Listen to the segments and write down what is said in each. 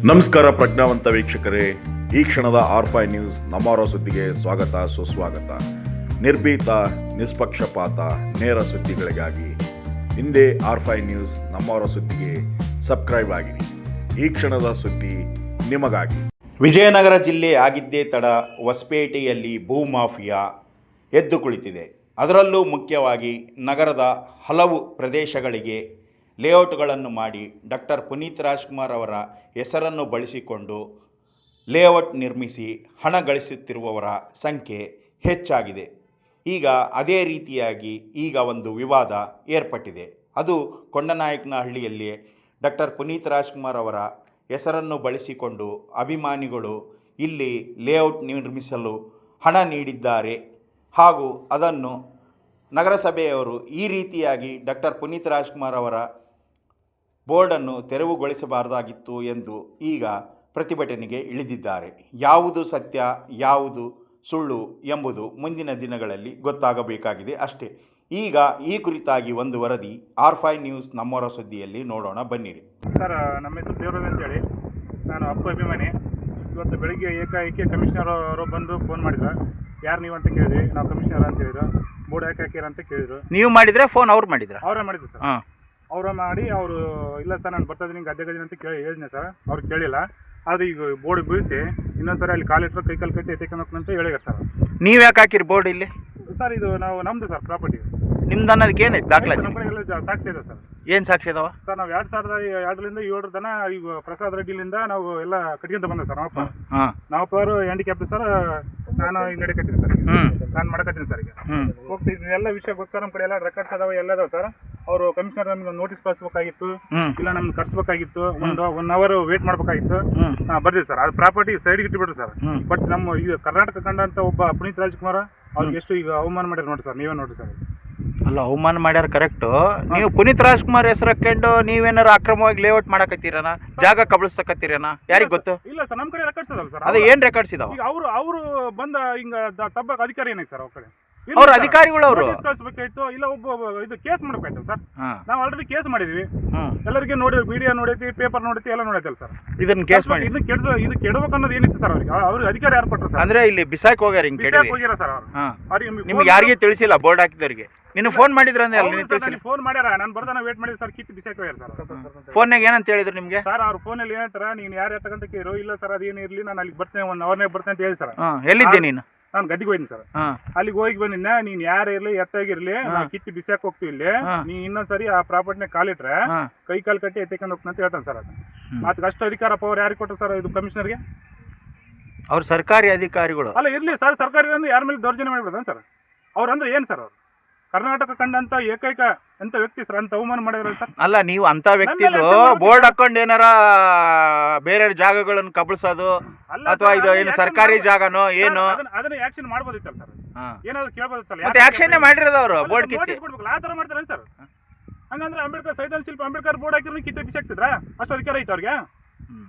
ನಮಸ್ಕಾರ ಪ್ರಜ್ಞಾವಂತ ವೀಕ್ಷಕರೇ, ಈ ಕ್ಷಣದ R5 ನ್ಯೂಸ್ ನಮ್ಮವರ ಸುದ್ದಿಗೆ ಸ್ವಾಗತ ಸುಸ್ವಾಗತ. ನಿರ್ಭೀತ, ನಿಷ್ಪಕ್ಷಪಾತ, ನೇರ ಸುದ್ದಿಗಳಿಗಾಗಿ ಹಿಂದೆ R5 ನ್ಯೂಸ್ ನಮ್ಮವರ ಸುದ್ದಿಗೆ ಸಬ್ಸ್ಕ್ರೈಬ್ ಆಗಿರಿ. ಈ ಕ್ಷಣದ ಸುದ್ದಿ ನಿಮಗಾಗಿ. ವಿಜಯನಗರ ಜಿಲ್ಲೆ ಆಗಿದ್ದೇ ತಡ ಹೊಸಪೇಟೆಯಲ್ಲಿ ಭೂಮಾಫಿಯಾ ಎದ್ದು ಕುಳಿತಿದೆ. ಅದರಲ್ಲೂ ಮುಖ್ಯವಾಗಿ ನಗರದ ಹಲವು ಪ್ರದೇಶಗಳಿಗೆ ಲೇಔಟ್ಗಳನ್ನು ಮಾಡಿ ಡಾಕ್ಟರ್ ಪುನೀತ್ ರಾಜ್ಕುಮಾರ್ ಅವರ ಹೆಸರನ್ನು ಬಳಸಿಕೊಂಡು ಲೇಔಟ್ ನಿರ್ಮಿಸಿ ಹಣ ಗಳಿಸುತ್ತಿರುವವರ ಸಂಖ್ಯೆ ಹೆಚ್ಚಾಗಿದೆ. ಈಗ ಅದೇ ರೀತಿಯಾಗಿ ಈಗ ಒಂದು ವಿವಾದ ಏರ್ಪಟ್ಟಿದೆ. ಅದು ಕೊಂಡನಾಯಕನಹಳ್ಳಿಯಲ್ಲಿ ಡಾಕ್ಟರ್ ಪುನೀತ್ ರಾಜ್ಕುಮಾರ್ ಅವರ ಹೆಸರನ್ನು ಬಳಸಿಕೊಂಡು ಅಭಿಮಾನಿಗಳು ಇಲ್ಲಿ ಲೇಔಟ್ ನಿರ್ಮಿಸಲು ಹಣ ನೀಡಿದ್ದಾರೆ ಹಾಗೂ ಅದನ್ನು ನಗರಸಭೆಯವರು ಈ ರೀತಿಯಾಗಿ ಡಾಕ್ಟರ್ ಪುನೀತ್ ರಾಜ್ಕುಮಾರ್ ಅವರ ಬೋರ್ಡನ್ನು ತೆರವುಗೊಳಿಸಬಾರದಾಗಿತ್ತು ಎಂದು ಈಗ ಪ್ರತಿಭಟನೆಗೆ ಇಳಿದಿದ್ದಾರೆ. ಯಾವುದು ಸತ್ಯ ಯಾವುದು ಸುಳ್ಳು ಎಂಬುದು ಮುಂದಿನ ದಿನಗಳಲ್ಲಿ ಗೊತ್ತಾಗಬೇಕಾಗಿದೆ ಅಷ್ಟೇ. ಈಗ ಈ ಕುರಿತಾಗಿ ಒಂದು ವರದಿ R5 ನ್ಯೂಸ್ ನಮ್ಮವರ ಸುದ್ದಿಯಲ್ಲಿ ನೋಡೋಣ, ಬನ್ನಿರಿ. ಸರ್, ನಮ್ಮ ಹೆಸರು ದೇವರಾಜ್ ಅಂತೇಳಿ, ನಾನು ಅಪ್ಪು ಅಭಿಮಾನಿ. ಇವತ್ತು ಬೆಳಿಗ್ಗೆ ಏಕಾಏಕಿ ಕಮಿಷನರ್ ಅವರು ಬಂದು ಫೋನ್ ಮಾಡಿದ್ರು. ಯಾರು ನೀವು ಅಂತ ಕೇಳಿದ್ವಿ. ನಾವು ಕಮಿಷನರ್ ಅಂತ ಹೇಳಿದ್ರು. ಬೋರ್ಡ್ ಯಾಕೆ ಹಾಕಿರ ಅಂತ ಕೇಳಿದ್ರು. ನೀವು ಮಾಡಿದ್ರೆ ಫೋನ್ ಅವ್ರು ಮಾಡಿದ್ರು? ಅವರೇ ಮಾಡಿದ್ರು ಸರ್. ಅವರ ಮಾಡಿ ಅವರು ಇಲ್ಲ ಸರ್ ನಾನು ಬರ್ತಾ ಇದ್ದೀನಿ ಗದ್ದೆ ಅಂತ ಹೇಳಿದ್ನೆ ಸರ್. ಅವ್ರು ಕೇಳಿಲ್ಲ. ಆದರೆ ಈಗ ಬೋರ್ಡ್ ಬೀಳಿಸಿ ಇನ್ನೊಂದ್ಸರಿ ಅಲ್ಲಿ ಕಾಲಿಟ್ಟರು ಕೈ ಕಾಲು ಕಟ್ಟಿ ಎತ್ತಕೊಂತ ಹೇಳಿದಾರೆ ಸರ್. ನೀವು ಯಾಕೆ ಹಾಕಿರಿ ಬೋರ್ಡ್ ಇಲ್ಲಿ? ಸರ್, ಇದು ನಮ್ಮದು ಸರ್ ಪ್ರಾಪರ್ಟಿ. ನಿಮ್ದು ಅನ್ನೋದಕ್ಕೆ ಏನೈತೆ ದಾಖಲೆ? ನಮ್ಮ ಕಡೆ ಎಲ್ಲ ಸಾಕ್ಷಿ ಇದೆ ಸರ್. ಏನು ಸಾಕ್ಷಿ ಇದಾವ ಸರ್? ನಾವು 2002ರಿಂದ 7 ತನ ಈಗ ಪ್ರಸಾದ್ ರೆಡ್ಡಿಲಿಂದ ನಾವು ಎಲ್ಲ ಕಟ್ಕೊಂತ ಬಂದೆ ಸರ್. ನಾವಪ್ಪ ಅವರು ಹ್ಯಾಂಡಿಕ್ಯಾಪ್ಟ್ ಸರ್. ನಾನು ಈಗ ನಡೆ ಕಟ್ಟಿನಿ ಸರ್. ನಾನು ಮಾಡಕತ್ತೀನಿ ಸರ್. ಈಗ ಹೋಗ್ತಿದ್ದೀನಿ. ಎಲ್ಲ ವಿಷಯ ಗೊತ್ತು ಸರ್. ನಮ್ಮ ಕಡೆ ಎಲ್ಲ ರೆಕಾರ್ಡ್ಸ್ ಅದಾವೆ, ಎಲ್ಲ ಅದಾವೆ ಸರ್. ಅವರು ಕಮಿಷನರ್ ನಮ್ಗೆ ನೋಟಿಸ್ ಕಳಿಸ್ಬೇಕಾಗಿತ್ತು, ಇಲ್ಲ ನಮ್ಗೆ ಕರ್ಸ್ಬೇಕಾಗಿತ್ತು. ಒನ್ ಅವರ್ ವೇಟ್ ಮಾಡ್ಬೇಕಾಗಿತ್ತು. ಬರ್ತೀವಿ ಸರ್. ಅದು ಪ್ರಾಪರ್ಟಿ ಸೈಡ್ಗೆ ಇಟ್ಬಿಟ್ರು ಸರ್. ಬಟ್ ನಮ್ಮ ಈಗ ಕರ್ನಾಟಕ ಕಂಡಂತ ಒಬ್ಬ ಪುನೀತ್ ರಾಜ್ಕುಮಾರ್ ಅವ್ರಿಗೆ ಎಷ್ಟು ಈಗ ಅವಮಾನ ಮಾಡ್ಯಾರ ನೋಡಿ ಸರ್. ನೀವೇ ನೋಡಿ ಸರ್. ಅಲ್ಲ, ಅವಮಾನ ಮಾಡ್ಯಾರ ಕರೆಕ್ಟು. ನೀವು ಪುನೀತ್ ರಾಜ್ಕುಮಾರ್ ಹೆಸರು ಹಾಕೊಂಡು ನೀವೇನಾರು ಅಕ್ರಮವಾಗಿ ಲೇಔಟ್ ಮಾಡಕತ್ತೀರನ, ಜಾಗ ಕಬಳಿಸ್ತಕತ್ತೀರನ? ಯಾರಿಗೆ ಗೊತ್ತು? ಇಲ್ಲ ಸರ್, ನಮ್ಮ ಕಡೆ ರೆಕಾರ್ಡ್ಸ್ ಅದಾವ ಸರ್. ಅದೇ ಏನು ರೆಕಾರ್ಡ್ಸ್ ಇದಾವ? ಈಗ ಅವರು ಬಂದ ಹಿಂಗ ತಬ್ಬ ಅಧಿಕಾರಿ ಏನೈತೆ ಸರ್ ಅವ್ರ ಕಡೆ? ಅವ್ರ ಅಧಿಕಾರಿಗಳು ಅವರು ಕಳಿಸ್ಬೇಕಾಯ್ತು. ಇಲ್ಲ ಇದು ಕೇಸ್ ಮಾಡ್ಬೇಕಾಯ್ತು ಸರ್. ನಾವು ಆಲ್ರೆಡಿ ಕೇಸ್ ಮಾಡಿದ್ವಿ. ಎಲ್ಲರಿಗೆ ನೋಡಿ, ವಿಡಿಯೋ ನೋಡೈತಿ, ಪೇಪರ್ ನೋಡೈತಿ, ಎಲ್ಲ ನೋಡೈತಲ್ಲ ಸರ್. ಇದನ್ನ ಕೇಸ್ ಮಾಡಿ ಇದು ಕೆಡಬೇಕು ಅನ್ನೋದು ಏನಿತ್ತು ಸರ್ ಅವ್ರಿಗೆ ಅಧಿಕಾರ ಯಾರು ಕೊಟ್ಟರು ಸರ್? ಅಂದ್ರೆ ಇಲ್ಲಿ ಬಿಸಾಕ್ ಹೋಗ್ಯಾರ, ಹಿಂಗೆ ಹೋಗ್ಯಾರ ಸರ್ ಅವ್ರು. ನಿಮ್ಗೆ ಯಾರಿಗೆ ತಿಳಿಸಿಲ್ಲ ಬೋರ್ಡ್ ಹಾಕಿದವರಿಗೆ? ನಿನ್ನ ಫೋನ್ ಮಾಡಿದ್ರ ಅಂದ್ರೆ ಫೋನ್ ಮಾಡ್ಯಾರ. ನಾನು ಬರ್ದಾನ ವೇಟ್ ಮಾಡಿದ್ವಿ ಸರ್. ಕಿತ್ತು ಬಿಸಾಕ್ ಹೋಗ್ಯಾರ ಸರ್. ಫೋನ್ನಾಗ ಏನಂತ ಹೇಳಿದ್ರು ನಿಮ್ಗೆ? ಸರ್, ಅವ್ರ ಫೋನಲ್ಲಿ ಏನಂತಾರ, ನೀನು ಯಾರು ಎತ್ತಕಂತ ಕೇಳು. ಇಲ್ಲ ಸರ್, ಅದೇನು ಇರಲಿ, ನಾನು ಅಲ್ಲಿಗೆ ಬರ್ತೇನೆ, 1 ಅವರ್ನಾಗ ಬರ್ತೇನೆ ಅಂತ ಹೇಳಿ ಸರ್. ಎಲ್ಲಿದ್ದೆ ನೀನು? ನಾನು ಗದ್ದಿಗೆ ಹೋಗಿನಿ ಸರ್. ಅಲ್ಲಿಗೆ ಹೋಗಿ ಬಂದಿನ, ನೀನ್ ಯಾರೇ ಇರ್ಲಿ ಎತ್ತಾಗಿರ್ಲಿ, ಕಿತ್ತಿ ಬಿಸಾಕ್ ಹೋಗ್ತೀವಿ ಇಲ್ಲಿ. ನೀ ಇನ್ನೊಂದ್ಸರಿ ಆ ಪ್ರಾಪರ್ಟಿನ ಕಾಲಿಟ್ರೆ ಕೈ ಕಾಲು ಕಟ್ಟಿ ಎತ್ತಕೊಂಡು ಹೋಗ್ತಾನೆ ಅಂತ ಹೇಳ್ತಾನೆ ಸರ್. ಅದು ಮತ್ತೆ ಅಷ್ಟು ಅಧಿಕಾರ ಪವರ್ ಯಾರಿಗೆ ಕೊಟ್ಟರು ಸರ್? ಇದು ಕಮಿಷನರ್ಗೆ. ಅವ್ರು ಸರ್ಕಾರಿ ಅಧಿಕಾರಿಗಳು ಅಲ್ಲ. ಇರ್ಲಿ ಸರ್, ಸರ್ಕಾರಿ ಅಂದ್ರೆ ಯಾರ ಮೇಲೆ ದೌರ್ಜನ್ಯ ಮಾಡಿಬಿಡ್ತಾನೆ ಸರ್. ಅವ್ರಂದ್ರೆ ಏನ್ ಸರ್? ಅವ್ರು ಕರ್ನಾಟಕ ಕಂಡಂತ ಏಕೈಕ ಎಂತ ವ್ಯಕ್ತಿ ಸರ್. ಅಂತ ಅವಮಾನ ಮಾಡಿದ್ರು ಸರ್. ಅಲ್ಲ, ನೀವು ಅಂತ ವ್ಯಕ್ತಿದು ಬೋರ್ಡ್ ಹಾಕೊಂಡು ಏನಾರ ಬೇರೆ ಜಾಗಗಳನ್ನು ಕಬಳಿಸೋದು ಅಥವಾ ಇದು ಏನು ಸರ್ಕಾರಿ ಜಾಗನೋ ಏನು ಅದನ್ನ ಆಕ್ಷನ್ ಮಾಡ್ಬೋದಿತ್ತಲ್ಲ ಸರ್. ಏನಾದ್ರು ಕೇಳ್ಬೋದು ಸರ್. ಮತ್ತೆ ಆಕ್ಷನ್ ಮಾಡಿರೋದವ್ರು ಬೋರ್ಡ್ ಕಿತ್ತಿ ಆ ತರ ಮಾಡ್ತಾರೆ ಸರ್. ಹಂಗಂದ್ರೆ ಅಂಬೇಡ್ಕರ್, ಸಂವಿಧಾನ ಶಿಲ್ಪ ಅಂಬೇಡ್ಕರ್ ಬೋರ್ಡ್ ಹಾಕಿರೋ ಕಿತ್ತೆ ಬಿಸಾಕ್ತಿದ್ರ? ಅಷ್ಟು ಅಧಿಕಾರ ಐತೆ ಅವ್ರಿಗೆ.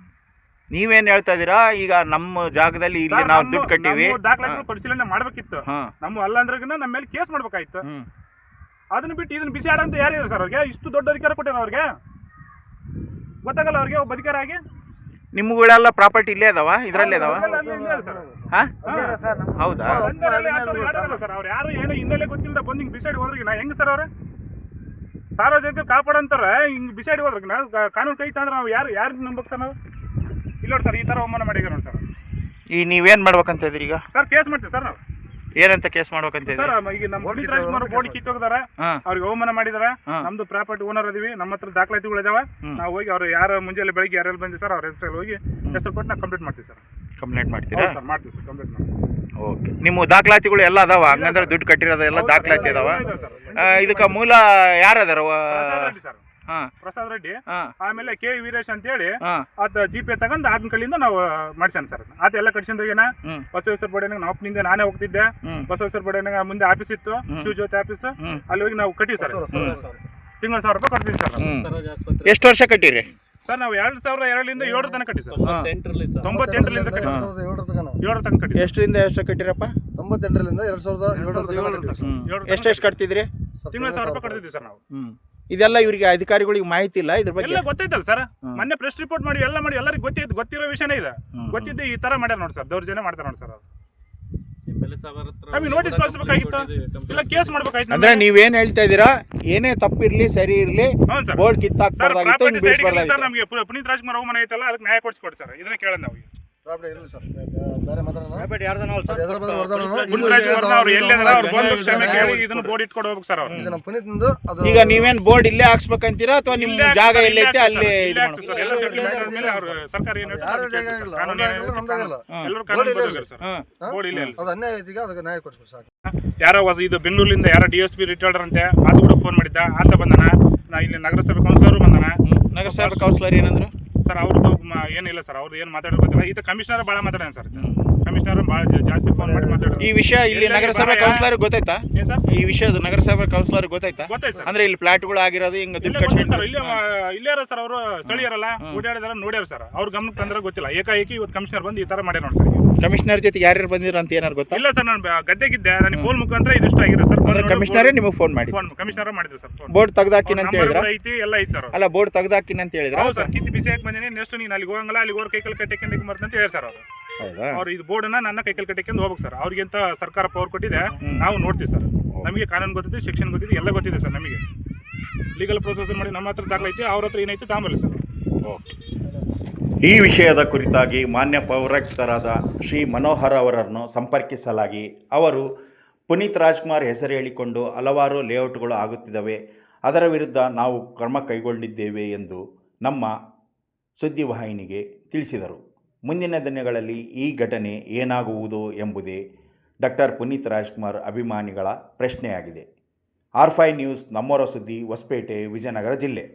ನೀವೇನ್ ಹೇಳ್ತಾ ಇದೀರಾ? ಈಗ ನಮ್ಮ ಜಾಗದಲ್ಲಿ ಇಲ್ಲಿ ನಾವು ದುಡ್ಡು ಕಟ್ಟಿವಿ, ದಾಖಲೆಗಳು ಪರಿಶೀಲನೆ ಮಾಡ್ಬೇಕಿತ್ತು. ನಮ್ಮ ಅಲ್ಲ ಅಂದ್ರೆ ನಮ್ಮ ಮೇಲೆ ಕೇಸ್ ಮಾಡ್ಬೇಕಾಯ್ತು. ಅದನ್ನ ಬಿಟ್ಟು ಇದನ್ನ ಬಿಸಿ ಆಡ ಅಂತ ಯಾರಿದ್ದಾರೆ ಸರ್ ಅವ್ರಿಗೆ? ಇಷ್ಟು ದೊಡ್ಡ ಅಧಿಕಾರ ಕೊಟ್ಟಾರ ಅವ್ರಿಗೆ? ಗೊತ್ತಾಗಲ್ಲ ಅವ್ರಿಗೆ ಒಬ್ಬ ಅಧಿಕಾರ ಆಗಿ? ನಿಮ್ಗಳೆಲ್ಲ ಪ್ರಾಪರ್ಟಿ ಇಲ್ಲೇ ಅದಾವ, ಇದ್ರಲ್ಲೇ ಅದಾವ? ಹೌದಾ ಸರ್? ಅವ್ರು ಯಾರು ಏನೋ ಹಿನ್ನೆಲೆ ಗೊತ್ತಿಲ್ಲದ ಬಂದು ಹಿಂಗ್ ಬಿಸಾಡಿ ಹೋದ್ರಿಗೆ ನಾ ಹೆಂಗ್ ಸರ್? ಅವ್ರೆ ಸಾರ್ವಜನಿಕ ಕಾಪಾಡಂತಾರ, ಹಿಂಗ್ ಬಿಸಾಡಿ ಹೋದ್ರಿಗೆ ನಾವು ಕಾನೂನು ಕೈ ತಂದ್ರೆ ನಾವು ಯಾರು ನಂಬಕ್ ಸರ್? ನಾವು ಇಲ್ಲ ನೋಡಿ ಸರ್, ಈ ತರ ಅವಮಾನ ಮಾಡಿದ್ರು ನೋಡಿ ಸರ್. ಈ ನೀವೇನ್ ಮಾಡ್ಬೇಕಂತ ಇದ್ರಿ ಈಗ? ಸರ್, ಕೇಸ್ ಮಾಡ್ತೀವಿ ಸರ್. ನಾವು ಏನಂತ ಕೇಸ್ ಮಾಡ್ಬೇಕಂತ ಸರ್? ಈಗ ನಮ್ಮ ಪುನೀತ್ ರಾಜ್ಕುಮಾರ್ ಬೋರ್ಡ್ ಕಿತ್ತೋಗಿದಾರೆ, ಅವ್ರಿಗೆ ಅವಮಾನ ಮಾಡಿದಾರೆ. ನಮ್ದು ಪ್ರಾಪರ್ಟಿ ಓನರ್ ಅದೀವಿ, ನಮ್ಮ ಹತ್ರ ದಾಖಲಾತಿಗಳು ಇದಾವೆ. ನಾವು ಹೋಗಿ ಅವ್ರು ಯಾರು ಮುಂಜಾನೆ ಬೆಳಿಗ್ಗೆ ಯಾರೆಲ್ಲ ಬಂದಿ ಸರ್, ಅವ್ರ ಹೆಸರಲ್ಲಿ ಹೋಗಿ ಹೆಸರು ಕೊಟ್ಟು ನಾವು ಕಂಪ್ಲೇಂಟ್ ಮಾಡ್ತೀವಿ ಸರ್. ಕಂಪ್ಲೇಂಟ್ ಮಾಡ್ತೀರಾ? ಸರ್, ಮಾಡ್ತೀವಿ ಸರ್, ಕಂಪ್ಲೇಂಟ್ ಮಾಡ್ತೀವಿ. ಓಕೆ. ನಿಮ್ಮ ದಾಖಲಾತಿಗಳು ಎಲ್ಲ ಅದಾವ? ಹಂಗಂದ್ರೆ ದುಡ್ಡು ಕಟ್ಟಿರೋದೆಲ್ಲ ದಾಖಲಾತಿ ಅದಾವ? ಇದಕ್ಕೆ ಮೂಲ ಯಾರದಾರ? ಸರ್ ಪ್ರಸಾದ್ ರೆಡ್ಡಿ, ಆಮೇಲೆ ಕೆ ವೀರೇಶ್ ಅಂತ ಹೇಳಿ ಆತ ಜಿಪೇ ತಗೊಂಡ್ ಆತನ ಕಡೆಯಿಂದ ನಾವು ಮಾಡ್ಸ್ಯಾನ ಸರ್. ಆತ ಎಲ್ಲ ಕಟ್ಸಿಂದೋಗೇನ ಬಸವೇಶ್ವರ ಬೋರ್ಡಿನಾಗ ನಾವು ನಿಂದೆ ನಾನೇ ಹೋಗ್ತಿದ್ದೆ. ಬಸವೇಶ್ವರ ಬೋರ್ಡಿನಾಗ ಮುಂದೆ ಆಫೀಸ್ ಇತ್ತು, ಶಿವಜ್ಯೋತಿ ಆಫೀಸ್. ಅಲ್ಲಿ ಹೋಗಿ ನಾವು ಕಟ್ಟಿವಿ ಸರ್. ತಿಂಗಳ 1000 ರೂಪಾಯಿ ಕಟ್ತೀವಿ ಸರ್. ಎಷ್ಟು ವರ್ಷ ಕಟ್ಟಿರಿ ಸರ್? ನಾವು 2002ರಿಂದ 7 ತನಕ ಕಟ್ಟಿ ಸರ್. 98ರಿಂದ ಕಟ್ಟಿ 7 ತನಕ ಕಟ್ಟಿ. ಎಷ್ಟರಿಂದ ಎಷ್ಟು ಕಟ್ಟಿರಪ್ಪ? 98ರಿಂದ 2007 ಎಷ್ಟು ಕಟ್ತಿದ್ರಿ? ತಿಂಗಳ 1000 ರೂಪಾಯಿ ಕಟ್ತಿದ್ವಿ ಸರ್ ನಾವು. ಇದೆಲ್ಲ ಇವರಿಗೆ ಅಧಿಕಾರಿಗಳಿಗೆ ಮಾಹಿತಿ ಇಲ್ಲ ಇದ್ರ ಬಗ್ಗೆ. ಎಲ್ಲ ಗೊತ್ತೈತಲ್ಲ ಸರ್, ಮೊನ್ನೆ ಪ್ರೆಸ್ ರಿಪೋರ್ಟ್ ಮಾಡಿ ಎಲ್ಲ ಮಾಡಿ ಎಲ್ಲರಿಗೂ ಗೊತ್ತಿರೋ ವಿಷಯನೇ ಇದೆ. ಗೊತ್ತಿದ್ದು ಈ ತರ ಮಾಡ್ಯಾರ ನೋಡಿ ಸರ್, ದೌರ್ಜನ್ಯ ಮಾಡ್ತಾರೆ ನೋಡಿ ಸರ್. ಅವ್ರು ನಮಗೆ ನೋಟಿಸ್ ಕಳಿಸ್ಬೇಕಾಗಿತ್ತು, ಇಲ್ಲ ಕೇಸ್ ಮಾಡ್ಬೇಕಾಯ್ತು. ಅಂದ್ರೆ ನೀವೇನ್ ಹೇಳ್ತಾ ಇದೀರಾ, ಏನೇ ತಪ್ಪಿರ್ಲಿ ಸರಿ ಇರ್ಲಿ, ಬೋರ್ಡ್ ಕಿತ್ತಾಕ್ಬಾರ್ದಾಗಿತ್ತು, ಹಿಂಗ್ ಬಿಡಿಸ್ಬಾರ್ದಾಗಿತ್ತು. ಸರ್ ನಮಗೆ ಪುನೀತ್ ರಾಜ್ಕುಮಾರ್ ಮನೆ ಐತಲ್ಲ, ಅದಕ್ಕೆ ನ್ಯಾಯ ಕೊಡಿಸ್ಕೊಡಿ ಸರ್. ಇದನ್ನ ಕೇಳೋಣ ನಾವು. ಈಗ ನೀವೇನ್ ಬೋರ್ಡ್ ಇಲ್ಲೇ ಹಾಕ್ಸ್ಬೇಕಂತೀರಾ ಅಥವಾ ನಿಮ್ ಜಾಗ ಎಲ್ಲೈತೆ ಅಲ್ಲಿ? ಸರ್ಕಾರ ಯಾರೋ ಇದು ಬೆಂಗಳೂರಿಂದ ಯಾರೋ DSP ರಿಟೈರ್ಡ್ ಅಂತೆ, ಅದು ಕೂಡ ಫೋನ್ ಮಾಡಿದ್ದ, ಆತ ಬಂದನ. ನಾ ಇಲ್ಲಿ ನಗರಸಭೆ ಕೌನ್ಸಿಲರ್ ಬಂದನ. ನಗರಸಭೆ ಕೌನ್ಸಿಲರ್ ಏನಂದ್ರು ಸರ್? ಅವ್ರದ್ದು ಏನಿಲ್ಲ ಸರ್, ಅವ್ರದ್ದು ಏನು ಮಾತಾಡೋದು ಗೊತ್ತಿಲ್ಲ. ಇದು ಕಮಿಷನರ್ ಭಾಳ ಮಾತಾಡೋಣ ಸರ್, ಕಮಿಷನರ್ ಭಾಳ ಜಾಸ್ತಿ ಫೋನ್ ಮಾಡಿ ಮಾತಾಡೋದು. ಈ ವಿಷಯ ಇಲ್ಲಿ ನಗರಸಭೆ ಕೌನ್ಸಿಲರ್ ಗೊತ್ತಾಯ್ತಾ? ಏನ್ ಸರ್ ಈ ವಿಷಯದ ನಗರಸಭೆ ಕೌನ್ಸಿಲರ್ ಗೊತ್ತಾಯ್ತಾ? ಗೊತ್ತಾಯ್ತು ಸರ್. ಅಂದ್ರೆ ಇಲ್ಲಿ ಫ್ಲಾಟ್ಗಳು ಆಗಿರೋದು ಹಿಂಗ ದುಡ್ಡು ಸರ್ ಇಲ್ಲೇ ಸರ್, ಅವರು ಸ್ಥಳೀಯರಲ್ಲ, ಓಡಾಡಿದಾರ ನೋಡ್ಯಾರ ಸರ್. ಅವ್ರ ಗಮನಕ್ಕೆ ತಂದ್ರೆ ಗೊತ್ತಿಲ್ಲ, ಏಕಾಏಕಿ ಇವತ್ತು ಕಮಿಷನರ್ ಬಂದು ಈ ತರ ಮಾಡ್ಯಾರ ನೋಡಿ ಸರ್. ಕಮಿಷನರ್ ಜೊತೆ ಯಾರ್ಯಾರು ಬಂದಿರ ಅಂತ ಏನಾರು ಗೊತ್ತಾ? ಇಲ್ಲ ಸರ್, ನಾನು ಗದ್ದೆಗಿದ್ದೆ, ನನಗೆ ಫೋನ್ ಮುಖಾಂತರ ಇದಿಷ್ಟ ಆಗಿದೆ ಸರ್. ಕಮಿಷನರೇ ನಿಮಗೆ ಫೋನ್ ಮಾಡಿ ಕಮಿಷನರ್ ಮಾಡಿದ್ರು ಸರ್. ಬೋರ್ಡ್ ತೆಗ್ದಾಕಿನ ಅಂತ ಹೇಳಿದ್ರ? ಐತಿ, ಎಲ್ಲ ಐತಿ ಸರ್. ಅಲ್ಲ, ಬೋರ್ಡ್ ತೆಗ್ದಾಕಿನ ಅಂತ ಹೇಳಿದ್ರ? ಹೌದು ಸರ್, ಕಿತ್ತಿ ಬಿಸಿ ಹಾಕಿ ಬಂದಿನಿ. ನೆಕ್ಸ್ಟ್ ನೀನು ಅಲ್ಲಿಗೆ ಹೋಗಂಗಲ್ಲ, ಅಲ್ಲಿಗೆ ಹೋಗಿ ಕೈಕಲ್ ಕಟ್ಟಿಕೊಂಡು ಬರ್ತ ಅಂತ ಹೇಳಿ ಸರ್ ಅವರು. ಹೌದಾ? ಅವ್ರು ಇದು ಬೋರ್ಡನ್ನ ನನ್ನ ಕೈಕಲ್ ಕಟ್ಟಿಕೊಂಡು ಹೋಗ್ಬೇಕು ಸರ್. ಅವ್ರಿಗಿಂತ ಸರ್ಕಾರ ಪವರ್ ಕೊಟ್ಟಿದೆ, ನಾವು ನೋಡ್ತೀವಿ ಸರ್. ನಮಗೆ ಕಾನೂನು ಗೊತ್ತಿದೆ, ಶಿಕ್ಷಣ ಗೊತ್ತಿದೆ, ಎಲ್ಲ ಗೊತ್ತಿದೆ ಸರ್. ನಮಗೆ ಲೀಗಲ್ ಪ್ರೊಸೆಸ್ ಮಾಡಿ ನಮ್ಮ ಹತ್ರ ದಾಖಲೈತಿ, ಅವ್ರ ಹತ್ರ ಏನೈತಿ ತಾಂಬಲ್ಲ ಸರ್. ಈ ವಿಷಯದ ಕುರಿತಾಗಿ ಮಾನ್ಯ ಪೌರಾಯುಕ್ತರಾದ ಶ್ರೀ ಮನೋಹರ್ ಅವರನ್ನು ಸಂಪರ್ಕಿಸಲಾಗಿ ಅವರು ಪುನೀತ್ ರಾಜ್ಕುಮಾರ್ ಹೆಸರು ಹೇಳಿಕೊಂಡು ಹಲವಾರು ಲೇಔಟ್ಗಳು ಆಗುತ್ತಿದ್ದಾವೆ, ಅದರ ವಿರುದ್ಧ ನಾವು ಕ್ರಮ ಕೈಗೊಂಡಿದ್ದೇವೆ ಎಂದು ನಮ್ಮ ಸುದ್ದಿವಾಹಿನಿಗೆ ತಿಳಿಸಿದರು. ಮುಂದಿನ ದಿನಗಳಲ್ಲಿ ಈ ಘಟನೆ ಏನಾಗುವುದು ಎಂಬುದೇ ಡಾಕ್ಟರ್ ಪುನೀತ್ ರಾಜ್ಕುಮಾರ್ ಅಭಿಮಾನಿಗಳ ಪ್ರಶ್ನೆಯಾಗಿದೆ. R5 ನ್ಯೂಸ್, ನಮ್ಮೂರ ಸುದ್ದಿ, ಹೊಸಪೇಟೆ, ವಿಜಯನಗರ ಜಿಲ್ಲೆ.